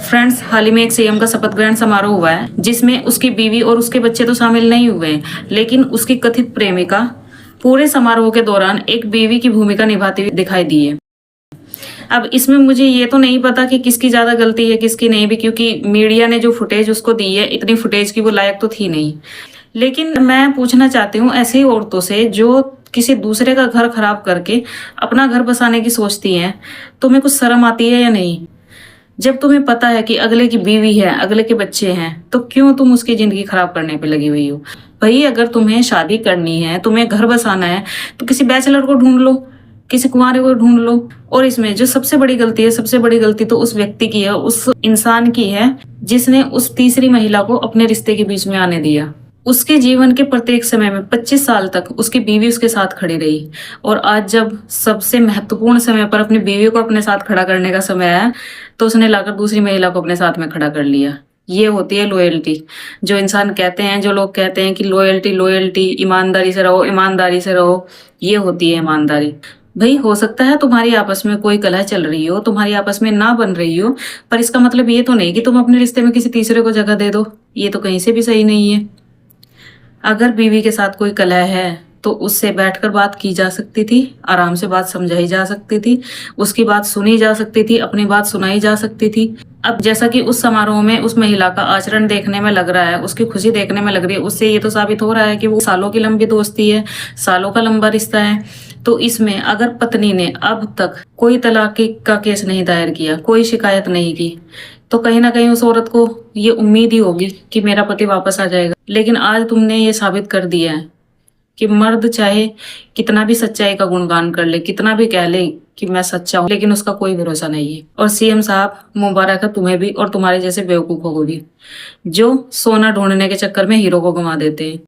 Friends, हाल ही में एक CM का शपथ ग्रहण समारोह हुआ है जिसमें उसकी बीवी और उसके बच्चे तो शामिल नहीं हुए हैं, लेकिन उसकी कथित प्रेमिका पूरे समारोह के दौरान एक बीवी की भूमिका निभाती हुई दिखाई दी है। अब इसमें मुझे ये तो नहीं पता कि किसकी ज्यादा गलती है किसकी नहीं भी, क्योंकि मीडिया ने जो फुटेज उसको दी है इतनी फुटेज की वो लायक तो थी नहीं। लेकिन मैं पूछना चाहती हूँ ऐसी औरतों से जो किसी दूसरे का घर खराब करके अपना घर बसाने की सोचती हैं, तुम्हें कुछ शर्म आती है या नहीं? जब तुम्हें पता है कि अगले की बीवी है, अगले के बच्चे हैं, तो क्यों तुम उसकी जिंदगी खराब करने पे लगी हुई हो? भाई, अगर तुम्हें शादी करनी है, तुम्हें घर बसाना है, तो किसी बैचलर को ढूंढ लो, किसी कुंवारे को ढूंढ लो। और इसमें जो सबसे बड़ी गलती है, सबसे बड़ी गलती तो उस व्यक्ति की है, उस इंसान की है जिसने उस तीसरी महिला को अपने रिश्ते के बीच में आने दिया। उसके जीवन के प्रत्येक समय में 25 साल तक उसकी बीवी उसके साथ खड़ी रही, और आज जब सबसे महत्वपूर्ण समय पर अपनी बीवी को अपने साथ खड़ा करने का समय आया, तो उसने लाकर दूसरी महिला को अपने साथ में खड़ा कर लिया। ये होती है लॉयल्टी। जो इंसान कहते हैं, जो लोग कहते हैं कि लॉयल्टी लॉयल्टी, ईमानदारी से रहो, ईमानदारी से रहो, ये होती है ईमानदारी। भाई, हो सकता है तुम्हारी आपस में कोई कलह चल रही हो, तुम्हारी आपस में ना बन रही हो, पर इसका मतलब ये तो नहीं कि तुम अपने रिश्ते में किसी तीसरे को जगह दे दो। ये तो कहीं से भी सही नहीं है। अगर बीवी के साथ कोई कलह है तो उससे बैठकर बात की जा सकती थी, आराम से बात समझाई जा सकती थी, उसकी बात सुनी जा सकती थी, अपनी बात सुनाई जा सकती थी। अब जैसा कि उस समारोह में उस महिला का आचरण देखने में लग रहा है, उसकी खुशी देखने में लग रही है, उससे ये तो साबित हो रहा है कि वो सालों की लंबी दोस्ती है, सालों का लंबा रिश्ता है। तो इसमें अगर पत्नी ने अब तक कोई तलाक का केस नहीं दायर किया, कोई शिकायत नहीं की, तो कहीं ना कहीं उस औरत को ये उम्मीद ही होगी कि मेरा पति वापस आ जाएगा। लेकिन आज तुमने ये साबित कर दिया है कि मर्द चाहे कितना भी सच्चाई का गुणगान कर ले, कितना भी कह ले कि मैं सच्चा हूं, लेकिन उसका कोई भरोसा नहीं है। और सीएम साहब, मुबारक है तुम्हें भी और तुम्हारे जैसे बेवकूफों को भी, जो सोना ढूंढने के चक्कर में हीरो को गंवा देते हैं।